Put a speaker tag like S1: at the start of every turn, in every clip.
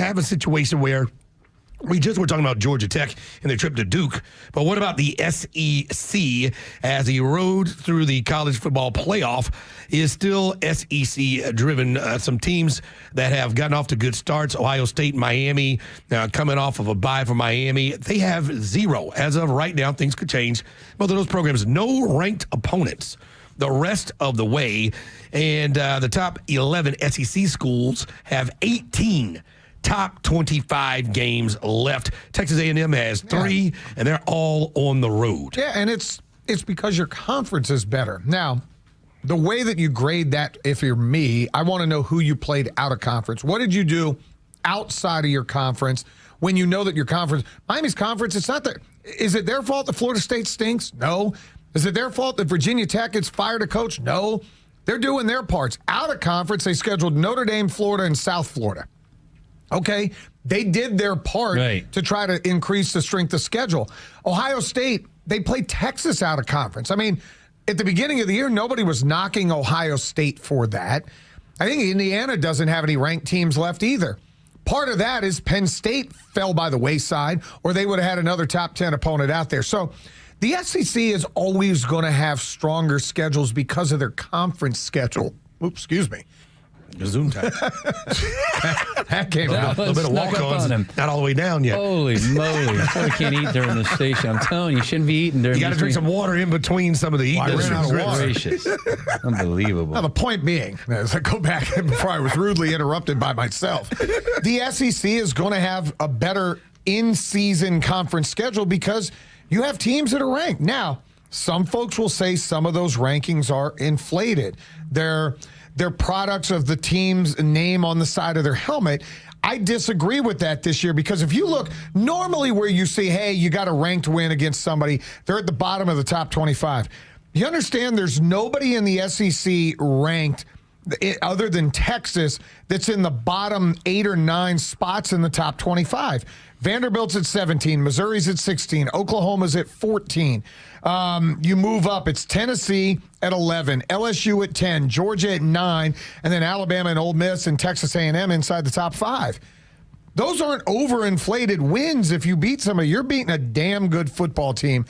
S1: have a situation where we just were talking about Georgia Tech and their trip to Duke, but what about the SEC as the road through the college football playoff is still SEC-driven? Some teams that have gotten off to good starts, Ohio State, Miami, coming off of a bye for Miami, they have 0. As of right now, things could change. Both of those programs, no ranked opponents the rest of the way, and the top 11 SEC schools have 18 top 25 games left. Texas A&M has 3, and they're all on the road.
S2: Yeah, and it's because your conference is better. Now, the way that you grade that, if you're me, I want to know who you played out of conference. What did you do outside of your conference when you know that your conference, Miami's conference, it's not that. Is it their fault that Florida State stinks? No. Is it their fault that Virginia Tech gets fired a coach? No. They're doing their parts. Out of conference, they scheduled Notre Dame, Florida, and South Florida. Okay, they did their part to try to increase the strength of schedule. Ohio State, they played Texas out of conference. I mean, at the beginning of the year, nobody was knocking Ohio State for that. I think Indiana doesn't have any ranked teams left either. Part of that is Penn State fell by the wayside, or they would have had another top 10 opponent out there. So the SEC is always going to have stronger schedules because of their conference schedule. Oops, excuse me.
S1: Zoom time.
S2: That came out.
S1: A little bit of walk-ons, not all the way down yet.
S3: Holy moly. That's why we can't eat during the station. I'm telling you, you shouldn't be eating during the
S1: You got to drink some water in between some of the eating.
S3: Gracious. Unbelievable.
S2: Now, the point being, as I go back before I was rudely interrupted by myself, the SEC is going to have a better in-season conference schedule because you have teams that are ranked. Now, some folks will say some of those rankings are inflated. They're products of the team's name on the side of their helmet. I disagree with that this year because if you look, normally where you see, hey, you got a ranked win against somebody, they're at the bottom of the top 25. You understand there's nobody in the SEC ranked other than Texas that's in the bottom 8 or 9 spots in the top 25. Vanderbilt's at 17, Missouri's at 16, Oklahoma's at 14. You move up, it's Tennessee at 11, LSU at 10, Georgia at 9, and then Alabama and Ole Miss and Texas A&M inside the top 5. Those aren't overinflated wins. If you beat somebody, you're beating a damn good football team.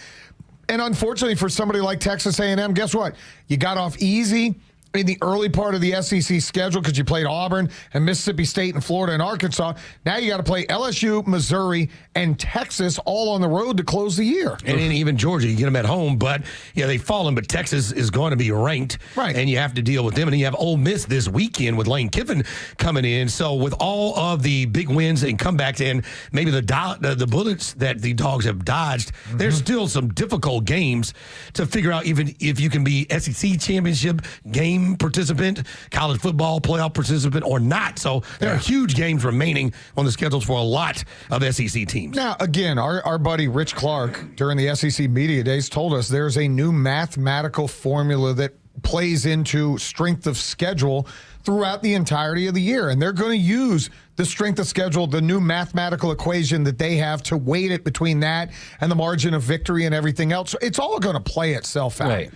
S2: And unfortunately for somebody like Texas A&M, guess what? You got off easy in the early part of the SEC schedule because you played Auburn and Mississippi State and Florida and Arkansas. Now you got to play LSU, Missouri, and Texas all on the road to close the year.
S1: And then even Georgia, you get them at home, but they've fallen. But Texas is going to be ranked, and you have to deal with them. And then you have Ole Miss this weekend with Lane Kiffin coming in. So with all of the big wins and comebacks and maybe the bullets that the Dogs have dodged, there's still some difficult games to figure out even if you can be SEC championship game participant, college football playoff participant, or not. So there are huge games remaining on the schedules for a lot of SEC teams.
S2: Now, again, our buddy Rich Clark during the SEC Media Days told us there's a new mathematical formula that plays into strength of schedule throughout the entirety of the year. And they're going to use the strength of schedule, the new mathematical equation that they have to weight it between that and the margin of victory and everything else. So it's all going to play itself out.
S3: Right.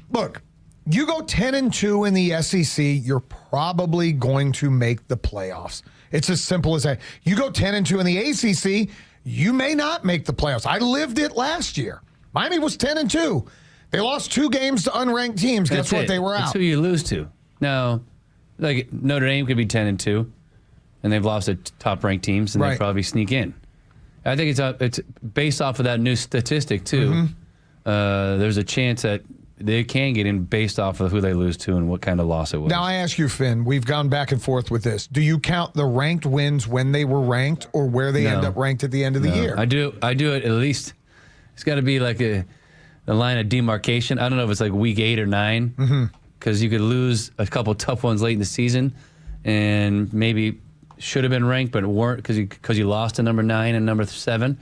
S2: Look, you go 10-2 in the SEC, you're probably going to make the playoffs. It's as simple as that. You go 10-2 in the ACC, you may not make the playoffs. I lived it last year. Miami was 10-2. They lost 2 games to unranked teams. Guess what? They were out.
S3: That's who you lose to. Now, like Notre Dame could be 10-2, and they've lost to top-ranked teams, and they probably sneak in. I think it's based off of that new statistic too. There's a chance that they can get in based off of who they lose to and what kind of loss it was.
S2: Now, I ask you, Finn, we've gone back and forth with this. Do you count the ranked wins when they were ranked or where they end up ranked at the end of the year?
S3: I do it at least. It's got to be like a line of demarcation. I don't know if it's like week 8 or 9 because you could lose a couple tough ones late in the season and maybe should have been ranked but weren't because you lost to number 9 and number 7.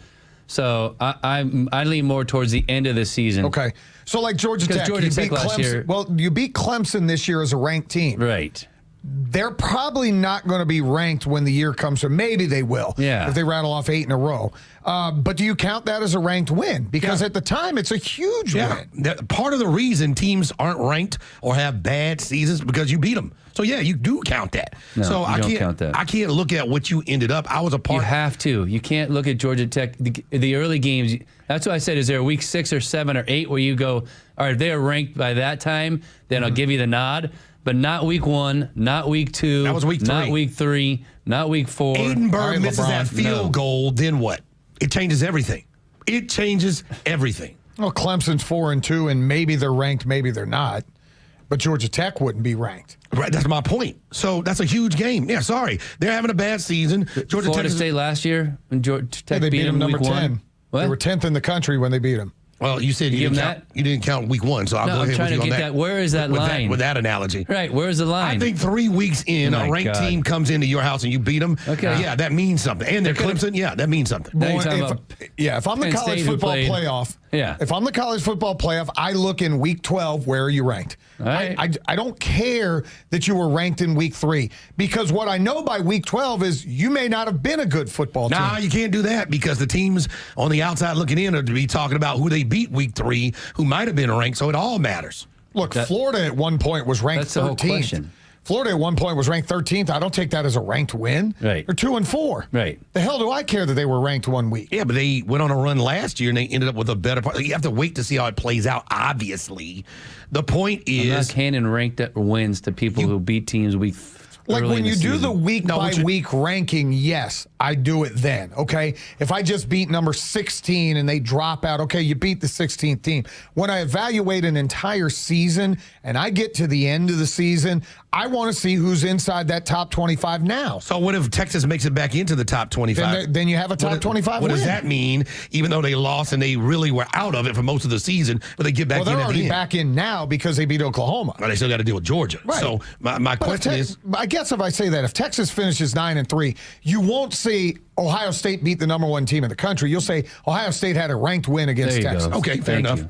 S3: So I lean more towards the end of the season.
S2: Okay. So like Georgia Tech, you beat Clemson. Well, you beat Clemson this year as a ranked team.
S3: Right.
S2: They're probably not going to be ranked when the year comes. So maybe they will.
S3: Yeah.
S2: If they rattle off 8 in a row. But do you count that as a ranked win? Because at the time, it's a huge win.
S1: Part of the reason teams aren't ranked or have bad seasons because you beat them. So, yeah, you do count that.
S3: No,
S1: so
S3: you
S1: I
S3: don't
S1: can't
S3: count that.
S1: I can't look at what you ended up. I was a part.
S3: You have to. You can't look at Georgia Tech. The early games, that's what I said, is there a week 6 or 7 or 8 where you go, all right, if they are ranked by that time, then I'll give you the nod. But not week 1, not week 2.
S1: That was week 3.
S3: Not week 3, not week 4.
S1: Aidenberg misses
S2: LeBron.
S1: that field goal, then what? It changes everything. It changes everything.
S2: Well, Clemson's 4-2, and maybe they're ranked, maybe they're not. But Georgia Tech wouldn't be ranked.
S1: Right, that's my point. So that's a huge game. Yeah, sorry. They're having a bad season. Georgia
S3: Florida
S1: Tech
S3: State last year, when Georgia Tech
S2: They beat them number
S3: week
S2: 10.
S3: 1. What?
S2: They were 10th in the country when they beat them.
S1: Well, you said you didn't count week 1, so I'll
S3: No,
S1: go
S3: I'm
S1: ahead
S3: trying
S1: with
S3: to
S1: you
S3: get
S1: on
S3: that. Where is that line?
S1: With that analogy.
S3: Right, where's the line?
S1: I think 3 weeks in,
S3: Oh
S1: a
S3: my
S1: ranked
S3: God.
S1: team comes into your house and you beat them.
S3: Okay.
S1: Yeah, that means something. And they're Clemson. Yeah, that means something.
S3: Now you're
S2: Boy,
S3: talking
S2: if-
S3: about
S2: if I'm the
S3: Penn
S2: college
S3: State who
S2: football
S3: played-
S2: playoff,
S3: Yeah.
S2: if I'm the college football playoff, I look in week 12, where are you ranked?
S3: All right.
S2: I don't care that you were ranked in week 3, because what I know by week 12 is you may not have been a good football team.
S1: Nah, you can't do that because the teams on the outside looking in are to be talking about who they beat week 3, who might have been ranked, so it all matters.
S2: Look, Florida at one point was ranked
S3: That's the whole
S2: 13th.
S3: question.
S2: Florida at one point was ranked 13th. I don't take that as a ranked win.
S3: Right.
S2: They're 2-4.
S3: Right.
S2: The hell do I care that they were ranked 1 week?
S1: Yeah, but they went on a run last year and they ended up with a better part. You have to wait to see how it plays out, obviously. The point
S3: I'm not
S1: is,
S3: handing ranked wins to people who beat teams
S2: Like
S3: early
S2: when
S3: in
S2: you do
S3: season.
S2: the week by week ranking, yes, I do it then. Okay. If I just beat number 16 and they drop out, okay, you beat the 16th team. When I evaluate an entire season and I get to the end of the season, I want to see who's inside that top 25 now.
S1: so what if Texas makes it back into the top 25?
S2: Then you have a top 25
S1: What
S2: win.
S1: does that mean, even though they lost and they really were out of it for most of the season, but they get back
S2: Well, they're
S1: in at the
S2: already
S1: end?
S2: back in now because they beat Oklahoma.
S1: Well, they still got to deal with Georgia.
S2: Right.
S1: So my
S2: But
S1: question is,
S2: I guess if I say that, if Texas finishes 9-3, you won't see Ohio State beat the number 1 team in the country. You'll say Ohio State had a ranked win against
S3: There you
S2: Texas.
S3: go.
S1: okay, fair
S3: Thank
S1: enough.
S3: you.